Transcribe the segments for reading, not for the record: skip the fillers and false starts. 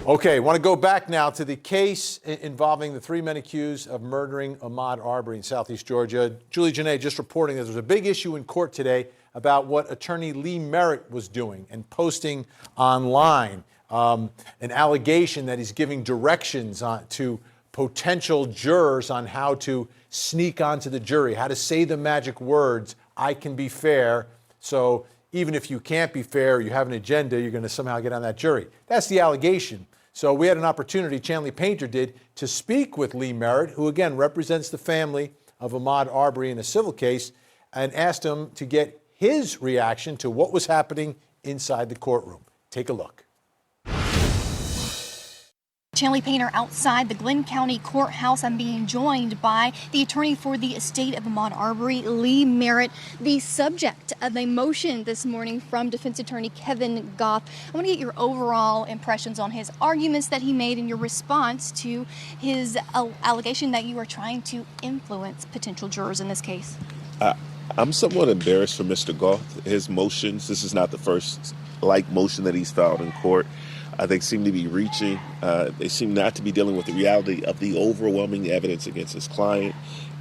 Okay, I want to go back now to the case involving the 3 men accused of murdering Ahmaud Arbery in Southeast Georgia. Julie Janae just reporting that there was a big issue in court today about what attorney Lee Merritt was doing and posting online an allegation that he's giving directions to potential jurors on how to sneak onto the jury, how to say the magic words, "I can be fair." So even if you can't be fair, you have an agenda, you're going to somehow get on that jury. That's the allegation. So we had an opportunity, Chanley Painter did, to speak with Lee Merritt, who again represents the family of Ahmaud Arbery in a civil case, and asked him to get his reaction to what was happening inside the courtroom. Take a look. Chanley Painter outside the Glenn County Courthouse. I'm being joined by the attorney for the estate of Ahmaud Arbery, Lee Merritt, the subject of a motion this morning from defense attorney Kevin Gough. I want to get your overall impressions on his arguments that he made and your response to his allegation that you are trying to influence potential jurors in this case. I'm somewhat embarrassed for Mr. Gough. His motions, this is not the first motion that he's filed in court. They seem to be reaching. They seem not to be dealing with the reality of the overwhelming evidence against his client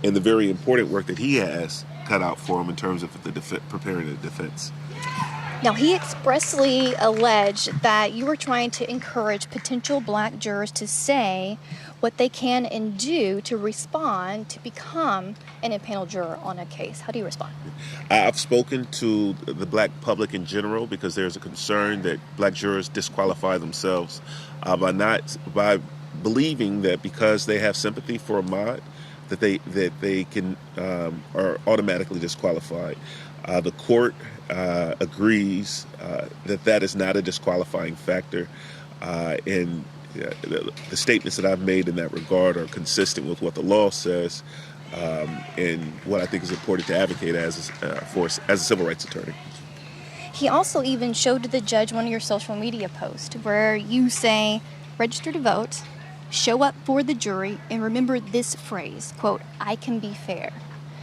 and the very important work that he has cut out for him in terms of preparing the defense. Now, he expressly alleged that you were trying to encourage potential black jurors to say what they can and do to respond to become an impaneled juror on a case. How do you respond? I've spoken to the black public in general because there's a concern that black jurors disqualify themselves by believing that because they have sympathy for Ahmaud that they can are automatically disqualified. The court agrees that is not a disqualifying factor, and the statements that I've made in that regard are consistent with what the law says, and what I think is important to advocate as a civil rights attorney. He also even showed the judge one of your social media posts where you say, "Register to vote, show up for the jury, and remember this phrase, quote, 'I can be fair.'"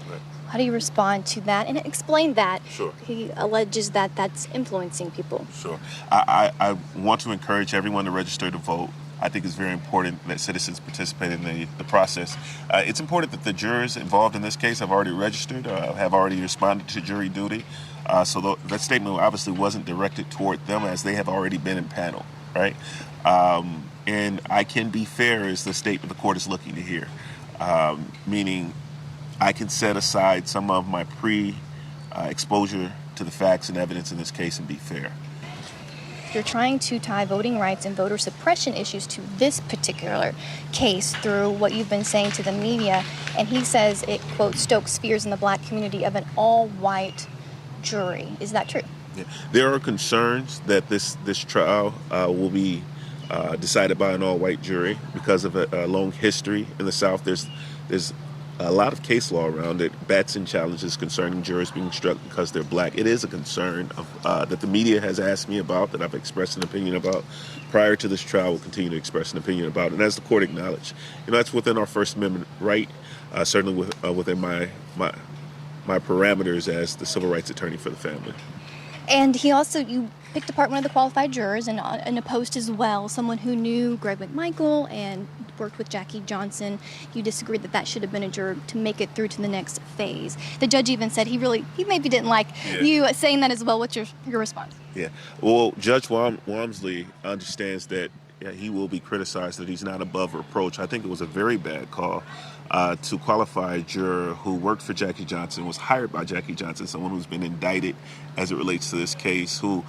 Right. How do you respond to that? And explain that. Sure. He alleges that that's influencing people. Sure. I want to encourage everyone to register to vote. I think it's very important that citizens participate in the process. It's important that the jurors involved in this case have already registered, have already responded to jury duty. So that statement obviously wasn't directed toward them as they have already been impaneled, right? And "I can be fair" is the statement the court is looking to hear, meaning I can set aside some of my exposure to the facts and evidence in this case and be fair. You're trying to tie voting rights and voter suppression issues to this particular case through what you've been saying to the media, and he says it, quote, "stokes fears in the black community of an all-white jury." Is that true? Yeah. There are concerns that this trial will be decided by an all-white jury because of a long history in the South. There's a lot of case law around it. Batson challenges concerning jurors being struck because they're black. It is a concern that the media has asked me about, that I've expressed an opinion about. Prior to this trial, we'll continue to express an opinion about it. And as the court acknowledged, that's within our First Amendment right, certainly within my parameters as the civil rights attorney for the family. And you picked apart one of the qualified jurors and in a post as well, someone who knew Greg McMichael and worked with Jackie Johnson. You disagreed that should have been a juror to make it through to the next phase. The judge even said he maybe didn't like you saying that as well. What's your response? Yeah, well, Judge Walmsley understands that he will be criticized, that he's not above reproach. I think it was a very bad call to qualify a juror who worked for Jackie Johnson, was hired by Jackie Johnson, someone who's been indicted as it relates to this case, who,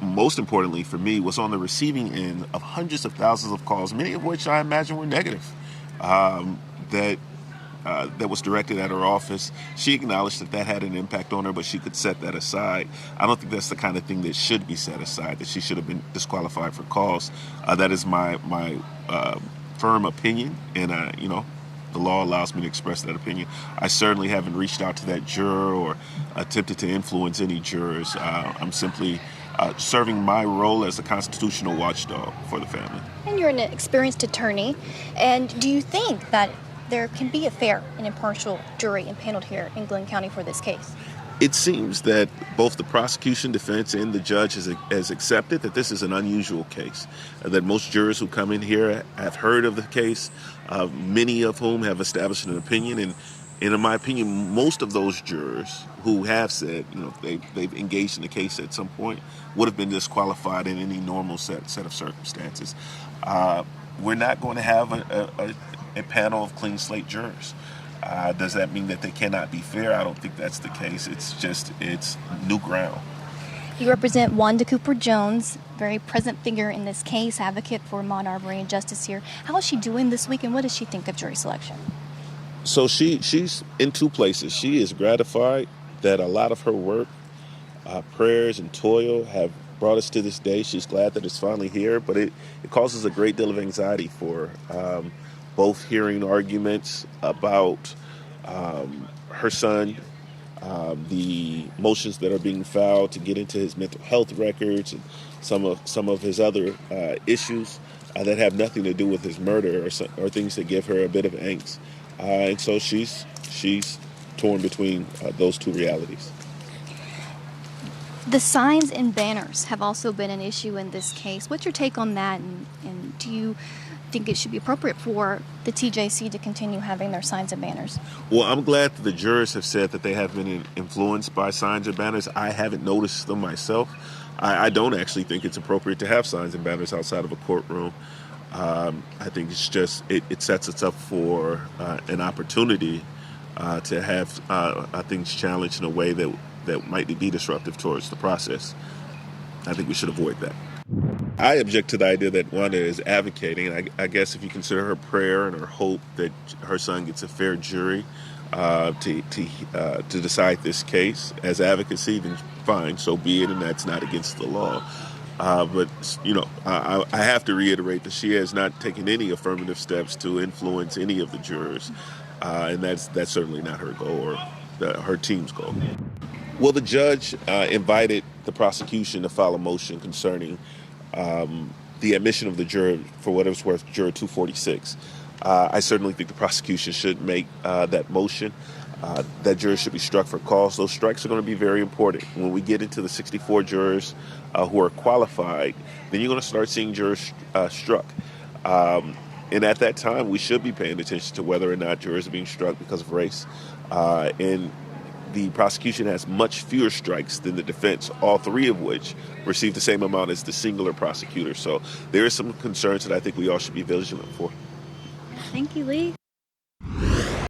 most importantly for me, was on the receiving end of hundreds of thousands of calls, many of which I imagine were negative, that was directed at her office. She acknowledged that had an impact on her, but she could set that aside. I don't think that's the kind of thing that should be set aside, that she should have been disqualified for cause. That is my firm opinion, and the law allows me to express that opinion. I certainly haven't reached out to that juror or attempted to influence any jurors. I'm simply serving my role as a constitutional watchdog for the family. And you're an experienced attorney, and do you think that there can be a fair and impartial jury impaneled here in Glenn County for this case? It seems that both the prosecution, defense, and the judge has accepted that this is an unusual case, that most jurors who come in here have heard of the case, many of whom have established an opinion, and in my opinion, most of those jurors who have said, they've engaged in the case at some point would have been disqualified in any normal set of circumstances. We're not going to have a panel of clean slate jurors. Does that mean that they cannot be fair? I don't think that's the case. It's new ground. You represent Wanda Cooper Jones, very present figure in this case, advocate for Ahmaud Arbery and justice here. How is she doing this week, and what does she think of jury selection? So she's in two places. She is gratified that a lot of her work, prayers and toil have brought us to this day. She's glad that it's finally here, but it causes a great deal of anxiety for her. Both hearing arguments about her son, the motions that are being filed to get into his mental health records, and some of his other issues that have nothing to do with his murder or things that give her a bit of angst. And so she's torn between those two realities. The signs and banners have also been an issue in this case. What's your take on that, and do you think it should be appropriate for the TJC to continue having their signs and banners? Well, I'm glad that the jurors have said that they have been influenced by signs and banners. I haven't noticed them myself. I don't actually think it's appropriate to have signs and banners outside of a courtroom. I think it's just it sets us up for an opportunity to have things challenged in a way that might be disruptive towards the process. I think we should avoid that. I object to the idea that Wanda is advocating. I guess if you consider her prayer and her hope that her son gets a fair jury to decide this case as advocacy, then fine, so be it, and that's not against the law. But I have to reiterate that she has not taken any affirmative steps to influence any of the jurors, and that's certainly not her goal or her team's goal. Well, the judge invited the prosecution to file a motion concerning the admission of the juror, for what it was worth, juror 246. I certainly think the prosecution should make that motion. That juror should be struck for cause. Those strikes are going to be very important. When we get into the 64 jurors who are qualified, then you're going to start seeing jurors struck. And at that time, we should be paying attention to whether or not jurors are being struck because of race. And the prosecution has much fewer strikes than the defense, all three of which receive the same amount as the singular prosecutor. So there are some concerns that I think we all should be vigilant for. Thank you, Lee.